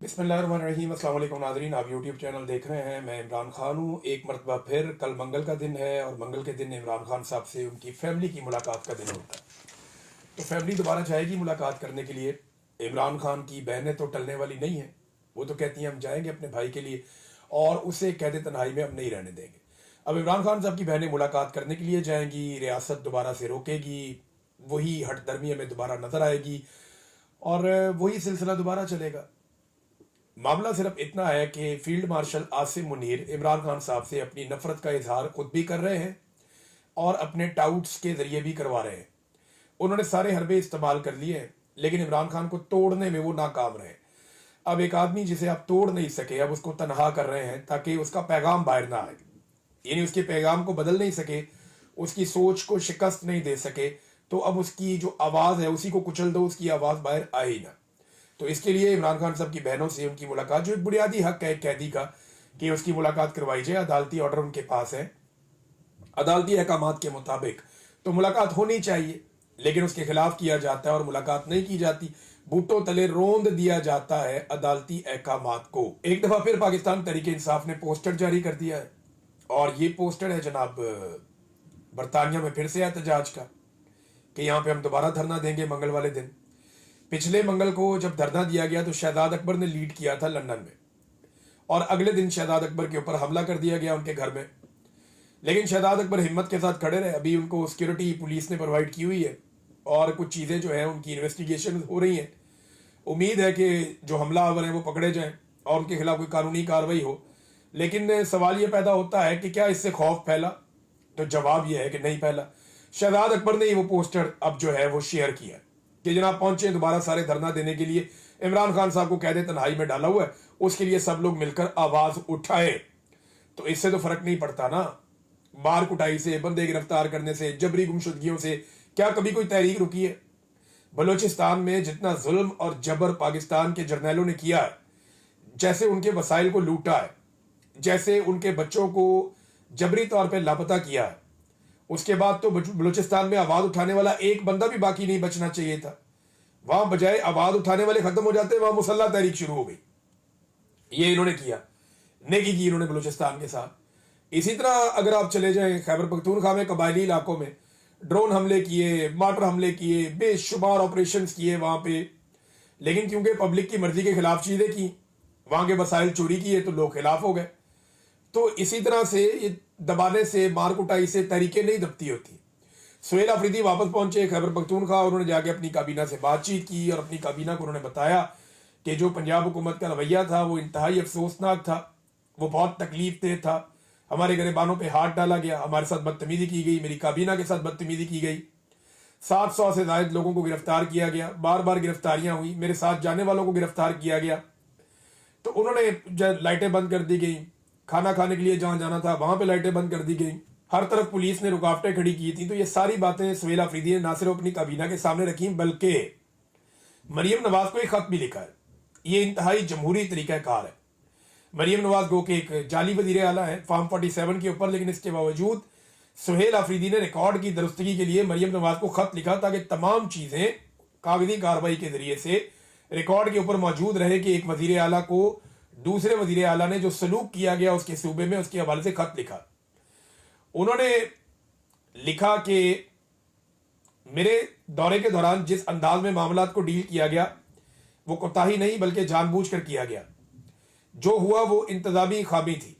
बिस्मिल्लाहिर्रहमानिर्रहीम। अस्सलाम वालेकुम नाज़रीन, आप यूट्यूब चैनल देख रहे हैं। मैं इमरान खान हूँ। एक मरतबा फिर कल मंगल का दिन है और मंगल के दिन इमरान खान साहब से उनकी फैमिली की मुलाकात का दिन होता है। तो फैमिली दोबारा जाएगी मुलाकात करने के लिए। इमरान खान की बहनें तो टलने वाली नहीं हैं। वो तो कहती हैं हम जाएंगे अपने भाई के लिए और उसे कैद तन्हाई में हम नहीं रहने देंगे। अब इमरान खान साहब की बहनें मुलाकात करने के लिए जाएंगी, रियासत दोबारा से रोकेगी, वही हठधर्मी हमें दोबारा नजर आएगी और वही सिलसिला दोबारा चलेगा। मामला सिर्फ इतना है कि फील्ड मार्शल आसिम मुनीर इमरान खान साहब से अपनी नफरत का इजहार खुद भी कर रहे हैं और अपने टाउट्स के जरिए भी करवा रहे हैं। उन्होंने सारे हरबे इस्तेमाल कर लिए हैं, लेकिन इमरान खान को तोड़ने में वो नाकाम रहे। अब एक आदमी जिसे आप तोड़ नहीं सके, अब उसको तनहा कर रहे हैं ताकि उसका पैगाम बाहर ना आए, यानी उसके पैगाम को बदल नहीं सके, उसकी सोच को शिकस्त नहीं दे सके, तो अब उसकी जो आवाज़ है उसी को कुचल दो, उसकी आवाज़ बाहर आए ही ना। तो इसके लिए इमरान खान साहब की बहनों से उनकी मुलाकात, जो एक बुनियादी हक है एक कैदी का कि उसकी मुलाकात करवाई जाए, अदालती ऑर्डर उनके पास है, अदालती अहकामात के मुताबिक तो मुलाकात होनी चाहिए, लेकिन उसके खिलाफ किया जाता है और मुलाकात नहीं की जाती। बूटों तले रोंद दिया जाता है अदालती अहकामात को। एक दफा फिर पाकिस्तान तहरीक इंसाफ ने पोस्टर जारी कर दिया है और ये पोस्टर है जनाब बरतानिया में फिर से एहतजाज का कि यहाँ पे हम दोबारा धरना देंगे मंगल वाले दिन। पिछले मंगल को जब धरना दिया गया तो शहजाद अकबर ने लीड किया था लंदन में और अगले दिन शहजाद अकबर के ऊपर हमला कर दिया गया उनके घर में, लेकिन शहजाद अकबर हिम्मत के साथ खड़े रहे। अभी उनको सिक्योरिटी पुलिस ने प्रोवाइड की हुई है और कुछ चीज़ें जो है उनकी इन्वेस्टिगेशन हो रही हैं। उम्मीद है कि जो हमलावर हैं वो पकड़े जाएं और उनके खिलाफ कोई कानूनी कार्रवाई हो। लेकिन सवाल ये पैदा होता है कि क्या इससे खौफ फैला? तो जवाब यह है कि नहीं फैला। शहजाद अकबर ने वो पोस्टर अब जो है वो शेयर किया कि जनाब पहुंचे दोबारा सारे धरना देने के लिए, इमरान खान साहब को कैद तन्हाई में डाला हुआ है, उसके लिए सब लोग मिलकर आवाज उठाए। तो इससे तो फर्क नहीं पड़ता ना, मार कुटाई से, बंदे गिरफ्तार करने से, जबरी गुमशुदगियों से क्या कभी कोई तहरीक रुकी है? बलोचिस्तान में जितना जुल्म और जबर पाकिस्तान के जर्नैलों ने किया है, जैसे उनके वसाइल को लूटा है, जैसे उनके बच्चों को जबरी तौर पर लापता किया है, उसके बाद तो बलूचिस्तान में आवाज उठाने वाला एक बंदा भी बाकी नहीं बचना चाहिए था। वहां बजाय आवाज उठाने वाले खत्म हो जाते, वहां मुसल्ला तहरीक शुरू हो गई। ये इन्होंने किया, नेकी की इन्होंने बलूचिस्तान के साथ। इसी तरह अगर आप चले जाएं खैबर पख्तूनख्वा में कबायली इलाकों में ड्रोन हमले किए, मार्टर हमले किए, बेशुमार ऑपरेशन किए वहां पे, लेकिन क्योंकि पब्लिक की मर्जी के खिलाफ चीजें की, वहां के वसाइल चोरी किए तो लोग खिलाफ हो गए। तो इसी तरह से ये दबाने से, मार कुटाई से तरीके नहीं दबती होती। सुहेल अफरीदी वापस पहुंचे खैबर पख्तूनख्वा, उन्होंने जाके अपनी काबीना से बातचीत की और अपनी काबीना को उन्होंने बताया कि जो पंजाब हुकूमत का रवैया था वो इंतहाई अफसोसनाक था, वो बहुत तकलीफ दे था। हमारे गरीबानों पे हाथ डाला गया, हमारे साथ बदतमीजी की गई, मेरी काबीना के साथ बदतमीजी की गई, 700 से ज्यादा लोगों को गिरफ्तार किया गया, बार बार गिरफ्तारियां हुई, मेरे साथ जाने वालों को गिरफ्तार किया गया। तो उन्होंने लाइटें बंद कर दी गई, खाना खाने के लिए जहां जाना था वहां पे लाइटें बंद कर दी गई, हर तरफ पुलिस ने रुकावटें खड़ी की थी। तो ये सारी बातें सुहेल अफरीदी ने ना सिर्फ अपनी काबीना के सामने रखी, बल्कि मरियम नवाज को एक खत भी लिखा है। ये इंतहाई जमहूरी तरीकाकार है। मरियम नवाज गो के एक जाली वजीर आला है फॉर्म 47 के ऊपर, लेकिन इसके बावजूद सुहेल अफरीदी ने रिकॉर्ड की दुरुस्तगी के लिए मरियम नवाज को खत लिखा ताकि तमाम चीजें कागजी कार्रवाई के जरिए से रिकॉर्ड के ऊपर मौजूद रहे कि एक वजीर आला को दूसरे वजीर आला ने जो सलूक किया गया उसके सूबे में, उसके हवाले से खत लिखा। उन्होंने लिखा कि मेरे दौरे के दौरान जिस अंदाज में मामला को डील किया गया वो कोताही नहीं बल्कि जानबूझकर किया गया। जो हुआ वो इंतजामी खामी थी,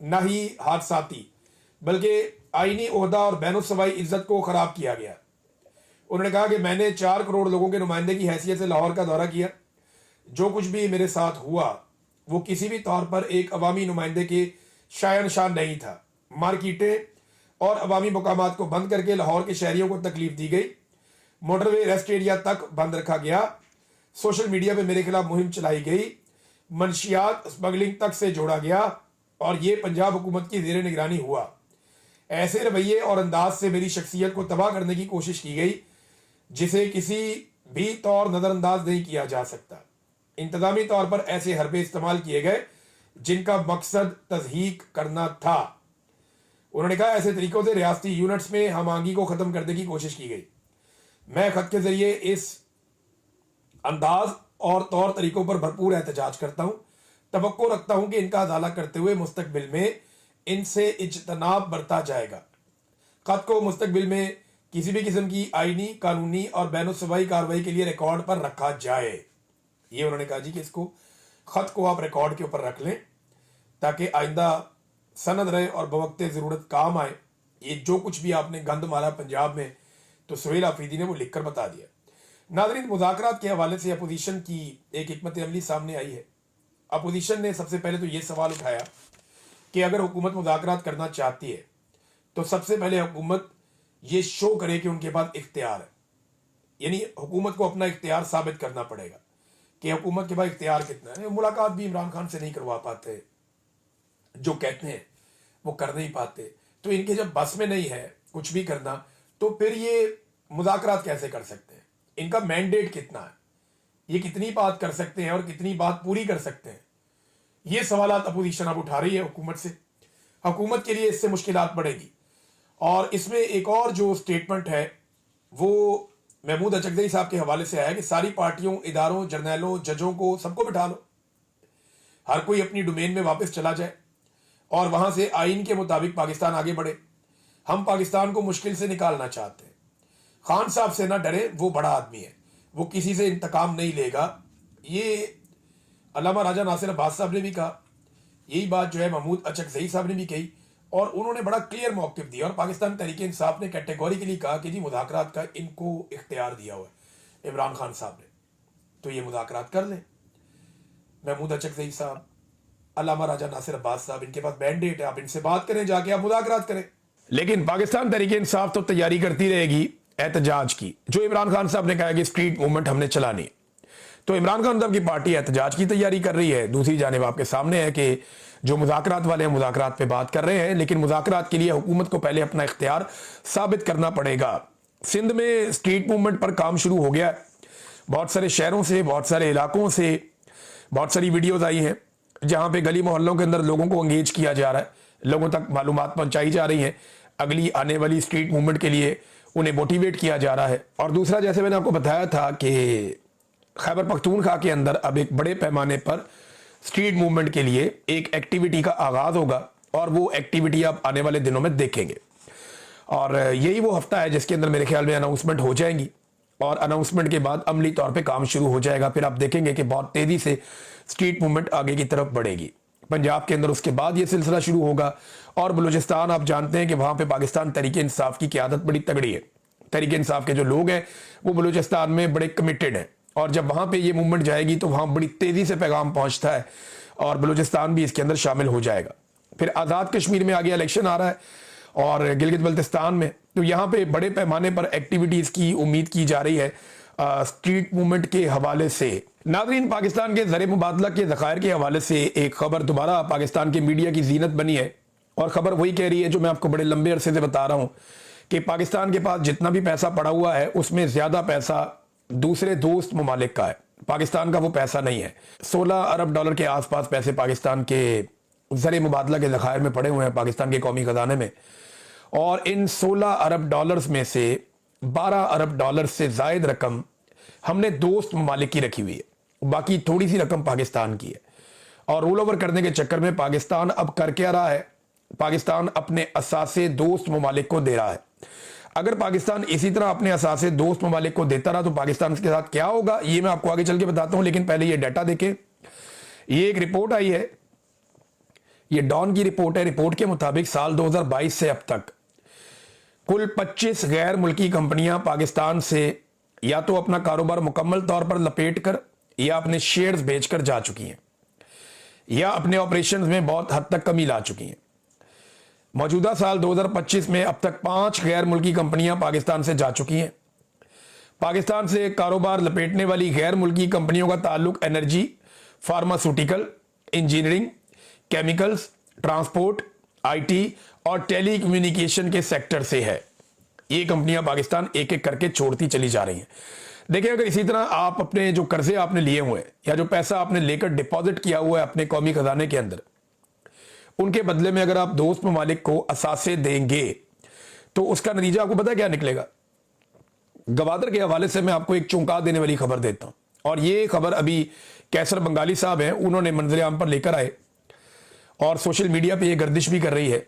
ना ही हादसाती, बल्कि आईनी ओहदा और बैनुस्सवाई इज्जत को खराब किया गया। उन्होंने कहा कि मैंने 4 करोड़ लोगों के नुमाइंदे की हैसियत से लाहौर का दौरा किया। जो कुछ भी मेरे साथ हुआ वो किसी भी तौर पर एक अवामी नुमाइंदे के शायन शान नहीं था। मार्केटें और अवामी मकामात को बंद करके लाहौर के शहरियों को तकलीफ दी गई। मोटरवे रेस्ट एरिया तक बंद रखा गया। सोशल मीडिया पे मेरे खिलाफ मुहिम चलाई गई। मनशियात स्मगलिंग तक से जोड़ा गया और ये पंजाब हुकूमत की जेर निगरानी हुआ। ऐसे रवैये और अंदाज से मेरी शख्सियत को तबाह करने की कोशिश की गई जिसे किसी भी तौर नजरअंदाज नहीं किया जा सकता। इंतजामी तौर पर ऐसे हरबे इस्तेमाल किए गए जिनका मकसद तज़हीक करना था। उन्होंने कहा ऐसे तरीकों से रियासती यूनिट्स में हमआहंगी को खत्म करने की कोशिश की गई। मैं खत के जरिए इस अंदाज और तौर तरीकों पर भरपूर एहतजाज करता हूं। तवक्को रखता हूं कि इनका अदाला करते हुए मुस्तकबिल में इनसे इज्तनाब बरता जाएगा। खत को मुस्तकबिल में किसी भी किस्म की आईनी, कानूनी और बैनुसबाई कार्रवाई के लिए रिकॉर्ड पर रखा जाए। ये उन्होंने कहा जी कि इसको खत को आप रिकॉर्ड के ऊपर रख लें ताकि आइंदा सनद रहे और बवक्ते ज़रूरत काम आए। ये जो कुछ भी आपने गंद मारा पंजाब में, तो सुहेल आफरीदी ने वो लिखकर बता दिया। नाज़रीन, मुज़ाकरात के हवाले से अपोजिशन की एक हिकमत अमली सामने आई है। अपोजिशन ने सबसे पहले तो ये सवाल उठाया कि अगर हुकूमत मुज़ाकरात करना चाहती है तो सबसे पहले हुकूमत ये शो करे कि उनके पास इख्तियार है, यानी हुकूमत को अपना इख्तियार साबित करना पड़ेगा कि हुकूमत के पास इख्तियार कितना है। मुलाकात भी इमरान खान से नहीं करवा पाते, जो कहते हैं वो कर नहीं पाते, तो इनके जब बस में नहीं है कुछ भी करना, तो फिर ये मुज़ाकरात कैसे कर सकते हैं? इनका मैंडेट कितना है, ये कितनी बात कर सकते हैं और कितनी बात पूरी कर सकते हैं? ये सवाल अपोजिशन अब उठा रही है हुकूमत से। हुकूमत के लिए इससे मुश्किलात बढ़ेगी। और इसमें एक और जो स्टेटमेंट है वो महमूद अचकज़ई साहब के हवाले से आया कि सारी पार्टियों, इदारों, जर्नैलों, जजों को, सबको बिठा लो, हर कोई अपनी डोमेन में वापस चला जाए और वहां से आइन के मुताबिक पाकिस्तान आगे बढ़े। हम पाकिस्तान को मुश्किल से निकालना चाहते हैं। खान साहब से ना डरे, वो बड़ा आदमी है, वो किसी से इंतकाम नहीं लेगा। ये अल्लामा राजा नासिर अब्बास साहब ने भी कहा, यही बात जो है महमूद अचकज़ई साहब ने भी कही, और उन्होंने बड़ा क्लियर मौक़िफ़ दिया। और पाकिस्तान तहरीक इंसाफ ने कैटेगोरिकली कहा कि जी मुज़ाकरात का इनको इख्तियार दिया हुआ है इमरान खान साहब ने, तो ये मुज़ाकरात कर लें। महमूद अचकज़ई साहब, अल्लामा राजा नासिर अब्बास साहब, इनके पास मैंडेट है, आप इनसे बात करें, जाके आप मुज़ाकरात करें। लेकिन पाकिस्तान तहरीक इंसाफ तो तैयारी करती रहेगी एहतजाज की। जो इमरान खान साहब ने कहा कि स्ट्रीट मूवमेंट हमने चलानी, तो इमरान खान साहब की पार्टी एहतजाज की तैयारी कर रही है। दूसरी जानिब आपके सामने है कि जो मुज़ाकरात वाले हैं मुज़ाकरात पे बात कर रहे हैं, लेकिन मुज़ाकरात के लिए हुकूमत को पहले अपना इख्तियार साबित करना पड़ेगा। सिंध में स्ट्रीट मूवमेंट पर काम शुरू हो गया है। बहुत सारे शहरों से, बहुत सारे इलाकों से बहुत सारी वीडियोज़ आई हैं जहाँ पे गली मोहल्लों के अंदर लोगों को एंगेज किया जा रहा है, लोगों तक मालूमात पहुँचाई जा रही हैं, अगली आने वाली स्ट्रीट मूवमेंट के लिए उन्हें मोटिवेट किया जा रहा है। और दूसरा, जैसे मैंने आपको बताया था कि खैबर पख्तूनख्वा के अंदर अब एक बड़े पैमाने पर स्ट्रीट मूवमेंट के लिए एक एक्टिविटी का आगाज होगा, और वो एक्टिविटी आप आने वाले दिनों में देखेंगे। और यही वो हफ्ता है जिसके अंदर मेरे ख्याल में अनाउंसमेंट हो जाएंगी, और अनाउंसमेंट के बाद अमली तौर पे काम शुरू हो जाएगा। फिर आप देखेंगे कि बहुत तेजी से स्ट्रीट मूवमेंट आगे की तरफ बढ़ेगी। पंजाब के अंदर उसके बाद ये सिलसिला शुरू होगा, और बलूचिस्तान आप जानते हैं कि वहाँ पे पाकिस्तान तहरीक इंसाफ की क़यादत बड़ी तगड़ी है। तहरीक इंसाफ के जो लोग हैं वो बलूचिस्तान में बड़े कमिटेड हैं, और जब वहाँ पे ये मूवमेंट जाएगी तो वहाँ बड़ी तेज़ी से पैगाम पहुँचता है, और बलूचिस्तान भी इसके अंदर शामिल हो जाएगा। फिर आज़ाद कश्मीर में आगे इलेक्शन आ रहा है, और गिलगित बल्तिस्तान में, तो यहाँ पे बड़े पैमाने पर एक्टिविटीज़ की उम्मीद की जा रही है स्ट्रीट मूवमेंट के हवाले से। नाज़रीन, पाकिस्तान के ज़र मुबादला के ज़खायर के हवाले से एक खबर दोबारा पाकिस्तान के मीडिया की जीनत बनी है, और ख़बर वही कह रही है जो मैं आपको बड़े लंबे अरसे से बता रहा हूँ कि पाकिस्तान के पास जितना भी पैसा पड़ा हुआ है उसमें ज़्यादा पैसा दूसरे दोस्त ममालिक का है, पाकिस्तान का वो पैसा नहीं है। 16 अरब डॉलर के आसपास पैसे पाकिस्तान के ज़र मुबादला के ज़खायर में पड़े हुए हैं, पाकिस्तान के कौमी ख़जाने में, और इन 16 अरब डॉलर्स में से 12 अरब डॉलर से ज़ायद रकम हमने दोस्त ममालिक की रखी हुई है, बाकी थोड़ी सी रकम पाकिस्तान की है। और रोल ओवर करने के चक्कर में पाकिस्तान अब कर क्या रहा है, पाकिस्तान अपने असासे दोस्त ममालिक को दे रहा है। अगर पाकिस्तान इसी तरह अपने असासे दोस्त ममालिक को देता रहा तो पाकिस्तान के साथ क्या होगा, ये मैं आपको आगे चल के बताता हूं। लेकिन पहले ये डाटा देखें। ये एक रिपोर्ट आई है, ये डॉन की रिपोर्ट है। रिपोर्ट के मुताबिक साल 2022 से अब तक कुल 25 गैर मुल्की कंपनियां पाकिस्तान से या तो अपना कारोबार मुकम्मल तौर पर लपेट कर या अपने शेयर्स बेचकर जा चुकी हैं, या अपने ऑपरेशंस में बहुत हद तक कमी ला चुकी हैं। मौजूदा साल 2025 में अब तक 5 गैर मुल्की कंपनियां पाकिस्तान से जा चुकी हैं। पाकिस्तान से कारोबार लपेटने वाली गैर मुल्की कंपनियों का ताल्लुक energy, pharmaceutical, engineering, chemicals, transport, IT और टेली कम्युनिकेशन के सेक्टर से है। ये कंपनियां पाकिस्तान एक एक करके छोड़ती चली जा रही हैं। देखिए, अगर इसी तरह आप अपने जो कर्जे आपने लिए हुए या जो पैसा आपने लेकर डिपॉजिट किया हुआ है अपने कौमी खजाने के अंदर, उनके बदले में अगर आप दोस्त ममालिक को असासे देंगे तो उसका नतीजा आपको पता है क्या निकलेगा। गवादर के हवाले से मैं आपको एक चौंका देने वाली खबर देता हूं। और ये खबर अभी कैसर बंगाली साहब हैं, उन्होंने मंजर आम पर लेकर आए और सोशल मीडिया पे ये गर्दिश भी कर रही है।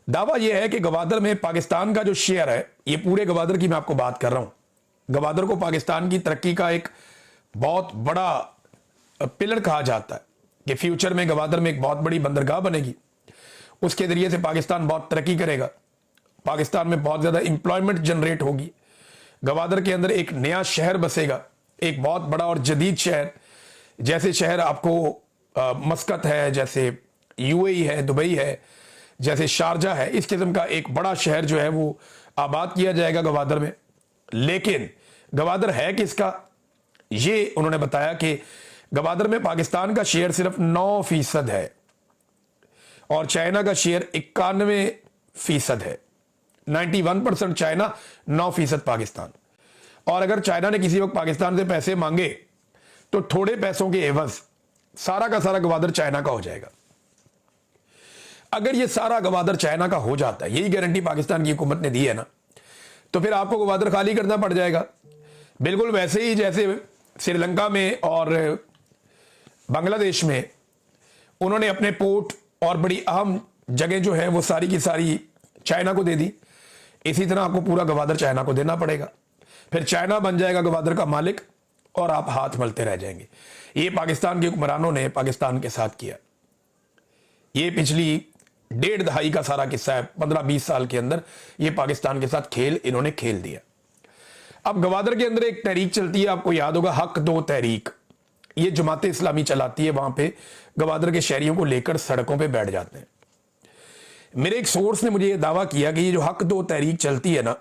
दावा यह है कि गवादर में पाकिस्तान का जो शेयर है, ये पूरे गवादर की मैं आपको बात कर रहा हूं। गवादर को पाकिस्तान की तरक्की का एक बहुत बड़ा पिलर कहा जाता है कि फ्यूचर में गवादर में एक बहुत बड़ी बंदरगाह बनेगी, उसके जरिए से पाकिस्तान बहुत तरक्की करेगा, पाकिस्तान में बहुत ज्यादा इंप्लॉयमेंट जनरेट होगी, गवादर के अंदर एक नया शहर बसेगा, एक बहुत बड़ा और जदीद शहर। जैसे शहर आपको मस्कत है, जैसे यूएई है, दुबई है, जैसे शारजा है, इस किस्म का एक बड़ा शहर जो है वो आबाद किया जाएगा गवादर में। लेकिन गवादर है किसका, ये उन्होंने बताया कि गवादर में पाकिस्तान का शेयर सिर्फ 9% है और चाइना का शेयर 91% है। 91% चाइना, 9% पाकिस्तान। और अगर चाइना ने किसी वक्त पाकिस्तान से पैसे मांगे तो थोड़े पैसों के एवज सारा का सारा गवादर चाइना का हो जाएगा। अगर ये सारा गवादर चाइना का हो जाता है, यही गारंटी पाकिस्तान की हुकूमत ने दी है ना, तो फिर आपको गवादर खाली करना पड़ जाएगा। बिल्कुल वैसे ही जैसे श्रीलंका में और बांग्लादेश में उन्होंने अपने पोर्ट और बड़ी अहम जगह जो है वो सारी की सारी चाइना को दे दी, इसी तरह आपको पूरा गवादर चाइना को देना पड़ेगा। फिर चाइना बन जाएगा गवादर का मालिक और आप हाथ मलते रह जाएंगे। ये पाकिस्तान के हुक्मरानों ने पाकिस्तान के साथ किया। ये पिछली 1.5 दहाई का सारा किस्सा है। 15-20 साल के अंदर ये पाकिस्तान के साथ खेल इन्होंने खेल दिया। अब गवादर के अंदर एक तहरीक चलती है, आपको याद होगा, हक दो तहरीक। ये जमाते इस्लामी चलाती है, वहां पे गवादर के शहरियों को लेकर सड़कों पे बैठ जाते हैं। मेरे एक सोर्स ने मुझे यह दावा किया कि ये जो हक दो तहरीक चलती है ना,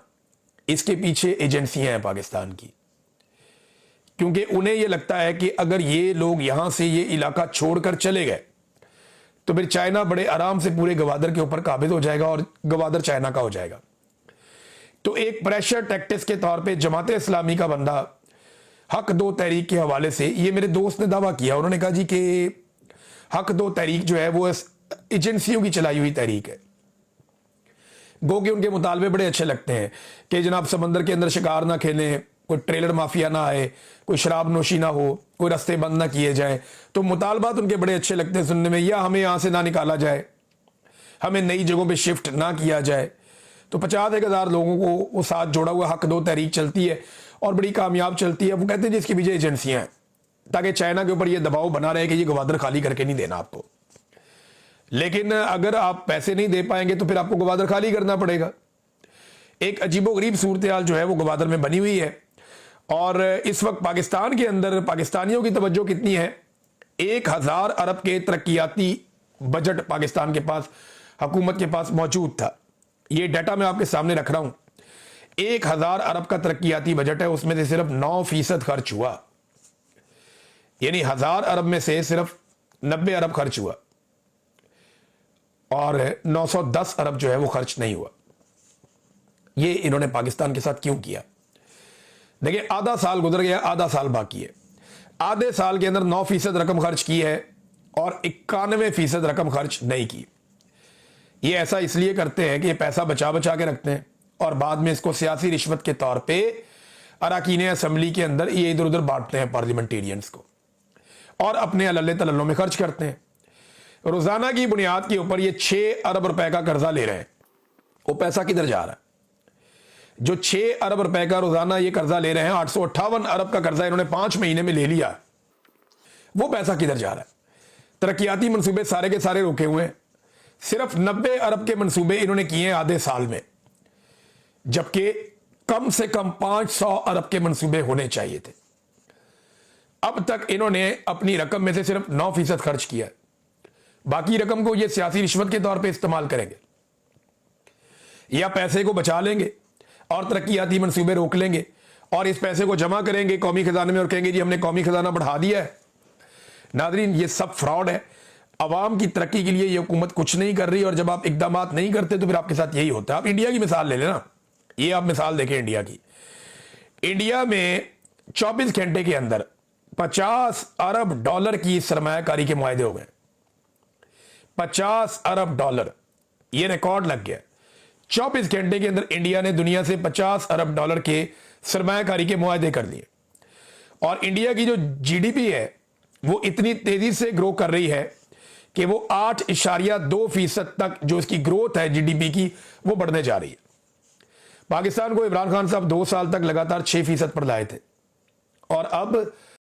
इसके पीछे एजेंसियां हैं पाकिस्तान की, क्योंकि उन्हें यह लगता है कि अगर ये लोग यहां से ये इलाका छोड़कर चले गए तो फिर चाइना बड़े आराम से पूरे गवादर के ऊपर काबिज हो जाएगा और गवादर चाइना का हो जाएगा। तो एक प्रेशर टैक्टिक्स के तौर पे जमाते इस्लामी का बंदा हक दो तहरीक के हवाले से, ये मेरे दोस्त ने दावा किया, उन्होंने कहा जी कि हक दो तहरीक जो है वो एजेंसियों की चलाई हुई तहरीक है। गो कि उनके मुतालबे बड़े अच्छे लगते हैं कि जनाब समंदर के अंदर शिकार ना खेलें, कोई ट्रेलर माफिया ना आए, कोई शराब नोशी ना हो, कोई रास्ते बंद ना किए जाए। तो मुतालबात उनके बड़े अच्छे लगते हैं सुनने में, या हमें यहां से ना निकाला जाए, हमें नई जगहों पे शिफ्ट ना किया जाए। तो 50,000 लोगों को वो साथ जोड़ा हुआ हक दो तहरीक चलती है और बड़ी कामयाब चलती है। वो कहते हैं जिसकी वजह एजेंसियां हैं, ताकि चाइना के ऊपर ये दबाव बना रहे कि ये गवादर खाली करके नहीं देना आपको। लेकिन अगर आप पैसे नहीं दे पाएंगे तो फिर आपको गवादर खाली करना पड़ेगा। एक अजीबोगरीब सूरत हाल जो है वो गवादर में बनी हुई है। और इस वक्त पाकिस्तान के अंदर पाकिस्तानियों की तवज्जो कितनी है, 1000 अरब के तरक्याती बजट पाकिस्तान के पास, हुकूमत के पास मौजूद था। ये डाटा मैं आपके सामने रख रहा हूं। 1000 अरब का तरक्याती बजट है, उसमें से सिर्फ 9% खर्च हुआ, यानी 1000 अरब में से सिर्फ 90 अरब खर्च हुआ और 910 अरब जो है वो खर्च नहीं हुआ। ये इन्होंने पाकिस्तान के साथ क्यों किया? देखिए, आधा साल गुजर गया, आधा साल बाकी है। आधे साल के अंदर 9% रकम खर्च की है और 91% रकम खर्च नहीं की। ये ऐसा इसलिए करते हैं कि ये पैसा बचा बचा के रखते हैं और बाद में इसको सियासी रिश्वत के तौर पे अराकीन असेंबली के अंदर ये इधर उधर बांटते हैं पार्लियामेंटेरियंस को और अपने अल्ले तल्लों में खर्च करते हैं। रोजाना की बुनियाद के ऊपर ये 6 अरब रुपए का कर्जा ले रहे हैं। वो पैसा किधर जा रहा है? जो 6 अरब रुपए का रोजाना ये कर्जा ले रहे हैं, 858 अरब का कर्जा इन्होंने 5 महीने में ले लिया, वो पैसा किधर जा रहा है? तरक्याती मंसूबे सारे के सारे रोके हुए हैं। सिर्फ 90 अरब के मंसूबे इन्होंने किए हैं आधे साल में, जबकि कम से कम 500 अरब के मंसूबे होने चाहिए थे। अब तक इन्होंने अपनी रकम में से सिर्फ 9% खर्च किया है। बाकी रकम को ये सियासी रिश्वत के तौर पे इस्तेमाल करेंगे या पैसे को बचा लेंगे और तरक्याती मंसूबे रोक लेंगे और इस पैसे को जमा करेंगे कौमी खजाने में और कहेंगे जी हमने कौमी खजाना बढ़ा दिया है। नादरीन, ये सब फ्रॉड है। अवाम की तरक्की के लिए ये हुकूमत कुछ नहीं कर रही और जब आप इकदाम नहीं करते तो फिर आपके साथ यही होता है। आप इंडिया की मिसाल ले लेना, ये आप मिसाल देखें इंडिया की। इंडिया में 24 घंटे के अंदर 50 अरब डॉलर की सरमायाकारी के मुआहदे हो गए। 50 अरब डॉलर, ये रिकॉर्ड लग गया। 24 घंटे के अंदर इंडिया ने दुनिया से 50 अरब डॉलर के सरमायाकारी के मुआहदे कर लिए और इंडिया की जो जीडीपी है वो इतनी तेजी से ग्रो कर रही है कि वो 8.2% तक जो इसकी ग्रोथ है जीडीपी की वो बढ़ने जा रही है। पाकिस्तान को इमरान खान साहब 2 साल तक लगातार 6% पर लाए थे और अब